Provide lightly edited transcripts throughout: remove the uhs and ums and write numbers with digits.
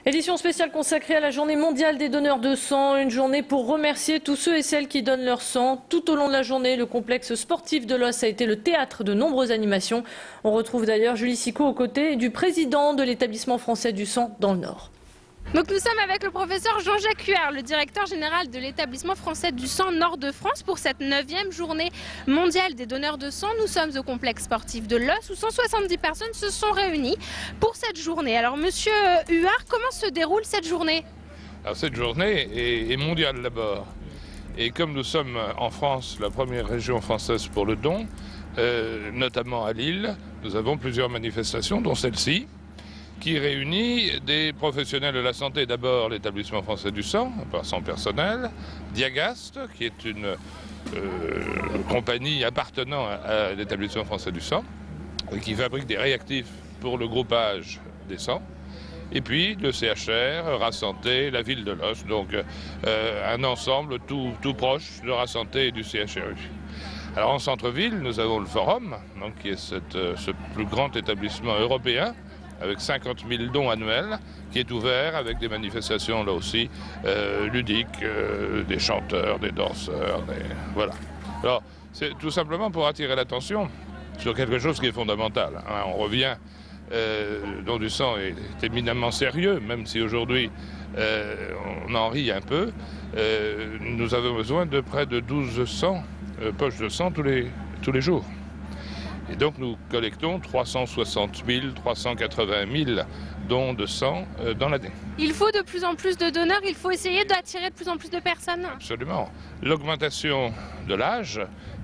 Édition spéciale consacrée à la journée mondiale des donneurs de sang, une journée pour remercier tous ceux et celles qui donnent leur sang. Tout au long de la journée, le complexe sportif de Loos a été le théâtre de nombreuses animations. On retrouve d'ailleurs Julie Sicot aux côtés du président de l'établissement français du sang dans le Nord. Donc nous sommes avec le professeur Jean-Jacques Huard, le directeur général de l'établissement français du sang Nord de France pour cette 9e journée mondiale des donneurs de sang. Nous sommes au complexe sportif de Loos où 170 personnes se sont réunies pour cette journée. Alors monsieur Huard, comment se déroule cette journée? Alors, cette journée est mondiale d'abord. Et comme nous sommes en France, la première région française pour le don, notamment à Lille, nous avons plusieurs manifestations, dont celle-ci, qui réunit des professionnels de la santé. D'abord l'établissement français du sang, par son personnel, Diagast, qui est une compagnie appartenant à l'établissement français du sang, et qui fabrique des réactifs pour le groupage des sangs. Et puis le CHR, Rasanté, la ville de Loos, donc un ensemble tout proche de Rasanté et du CHRU. Alors en centre-ville, nous avons le Forum, donc, qui est ce plus grand établissement européen, avec 50 000 dons annuels, qui est ouvert avec des manifestations là aussi ludiques, des chanteurs, des danseurs, voilà. Alors c'est tout simplement pour attirer l'attention sur quelque chose qui est fondamental. Hein. On revient, le don du sang est éminemment sérieux, même si aujourd'hui on en rit un peu. Nous avons besoin de près de 1200 poches de sang tous les jours. Et donc nous collectons 360 000, 380 000 dons de sang dans l'année. Il faut de plus en plus de donneurs, il faut essayer d'attirer de plus en plus de personnes. Absolument. L'augmentation de l'âge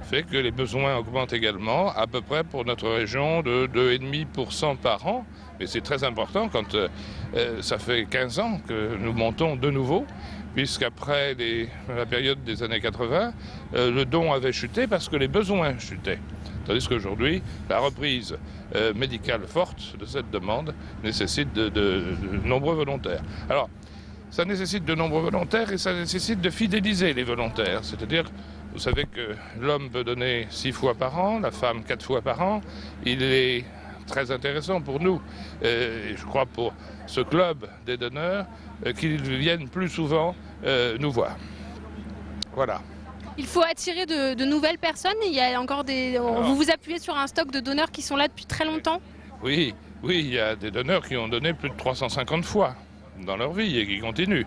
fait que les besoins augmentent également, à peu près pour notre région de 2,5% par an. Mais c'est très important quand ça fait 15 ans que nous montons de nouveau, puisqu'après la période des années 80, le don avait chuté parce que les besoins chutaient. Tandis qu'aujourd'hui, la reprise médicale forte de cette demande nécessite de nombreux volontaires. Alors, ça nécessite de nombreux volontaires et ça nécessite de fidéliser les volontaires. C'est-à-dire, vous savez que l'homme peut donner 6 fois par an, la femme 4 fois par an. Il est très intéressant pour nous, et je crois pour ce club des donneurs, qu'ils viennent plus souvent nous voir. Voilà. Il faut attirer de nouvelles personnes. Il y a encore vous vous appuyez sur un stock de donneurs qui sont là depuis très longtemps? Oui, il y a des donneurs qui ont donné plus de 350 fois dans leur vie et qui continuent.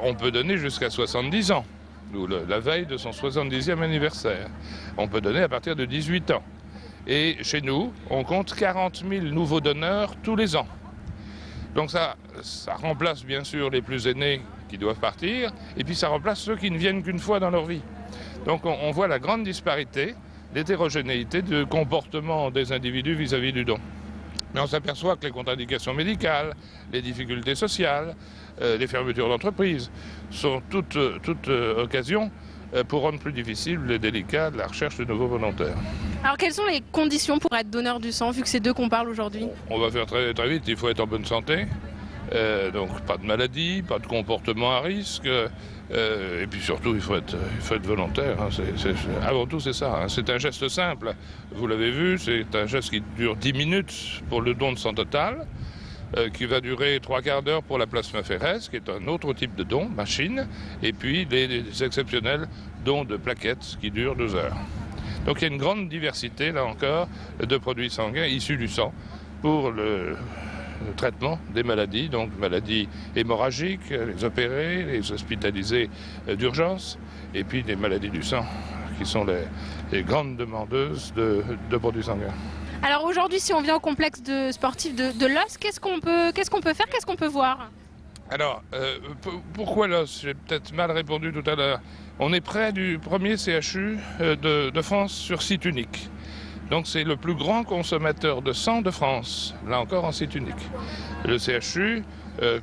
On peut donner jusqu'à 70 ans, la veille de son 70e anniversaire. On peut donner à partir de 18 ans. Et chez nous, on compte 40 000 nouveaux donneurs tous les ans. Donc ça remplace bien sûr les plus aînés qui doivent partir, et puis ça remplace ceux qui ne viennent qu'une fois dans leur vie. Donc on voit la grande disparité, l'hétérogénéité de comportement des individus vis-à-vis du don. Mais on s'aperçoit que les contre-indications médicales, les difficultés sociales, les fermetures d'entreprises sont toutes occasions pour rendre plus difficile et délicat la recherche de nouveaux volontaires. Alors quelles sont les conditions pour être donneur du sang, vu que c'est d'eux qu'on parle aujourd'hui? On va faire très, très vite, il faut être en bonne santé, donc pas de maladie, pas de comportement à risque, et puis surtout il faut être volontaire, hein. Avant tout c'est ça, hein. C'est un geste simple, vous l'avez vu, c'est un geste qui dure 10 minutes pour le don de sang total, qui va durer 3/4 d'heure pour la plasmaphéreuse, qui est un autre type de don, machine, et puis les exceptionnels dons de plaquettes qui durent 2 heures. Donc il y a une grande diversité, là encore, de produits sanguins issus du sang pour le traitement des maladies, donc maladies hémorragiques, les opérés, les hospitalisés d'urgence, et puis les maladies du sang, qui sont les grandes demandeuses de produits sanguins. Alors aujourd'hui, si on vient au complexe sportif de Loos, qu'est-ce qu'on peut faire, qu'est-ce qu'on peut voir? Alors, pourquoi Loos? J'ai peut-être mal répondu tout à l'heure. On est près du premier CHU de France sur site unique. Donc c'est le plus grand consommateur de sang de France, là encore en site unique. Le CHU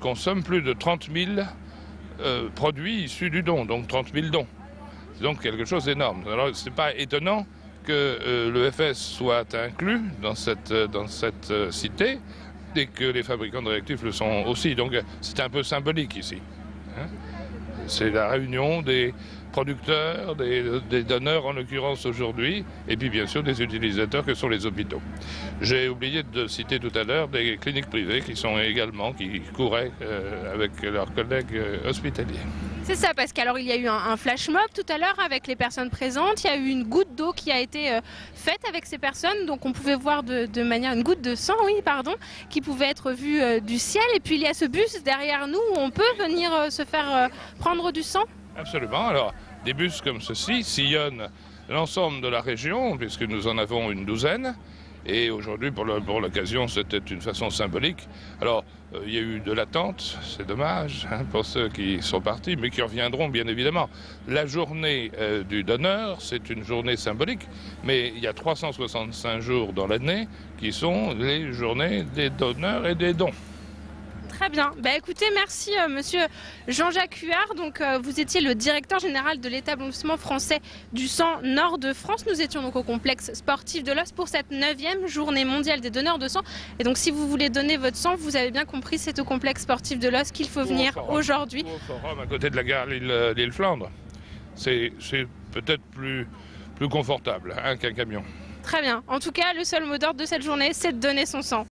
consomme plus de 30 000 produits issus du don, donc 30 000 dons. C'est donc quelque chose d'énorme. Alors c'est pas étonnant que l'EFS soit inclus dans cette cité et que les fabricants de réactifs le sont aussi. Donc c'est un peu symbolique ici. Hein. C'est la réunion des producteurs, des donneurs en l'occurrence aujourd'hui, et puis bien sûr des utilisateurs que sont les hôpitaux. J'ai oublié de citer tout à l'heure des cliniques privées qui couraient avec leurs collègues hospitaliers. C'est ça, parce qu'alors il y a eu un flash mob tout à l'heure avec les personnes présentes, il y a eu une goutte d'eau qui a été faite avec ces personnes, donc on pouvait voir de manière une goutte de sang, qui pouvait être vue du ciel, et puis il y a ce bus derrière nous où on peut venir se faire prendre du sang. Absolument. Alors, des bus comme ceci sillonnent l'ensemble de la région, puisque nous en avons une douzaine. Et aujourd'hui, pour l'occasion, c'était une façon symbolique. Alors, il y a eu de l'attente, c'est dommage pour ceux qui sont partis, mais qui reviendront bien évidemment. La journée du donneur, c'est une journée symbolique, mais il y a 365 jours dans l'année qui sont les journées des donneurs et des dons. Très bien. Écoutez, merci monsieur Jean-Jacques Huard. Donc, vous étiez le directeur général de l'établissement français du sang Nord de France. Nous étions donc au complexe sportif de l'Os pour cette 9e journée mondiale des donneurs de sang. Et donc, si vous voulez donner votre sang, vous avez bien compris, c'est au complexe sportif de l'Os qu'il faut venir aujourd'hui. Au forum à côté de la gare Lille-Flandre. C'est peut-être plus confortable qu'un camion. Très bien. En tout cas, le seul mot d'ordre de cette journée, c'est de donner son sang.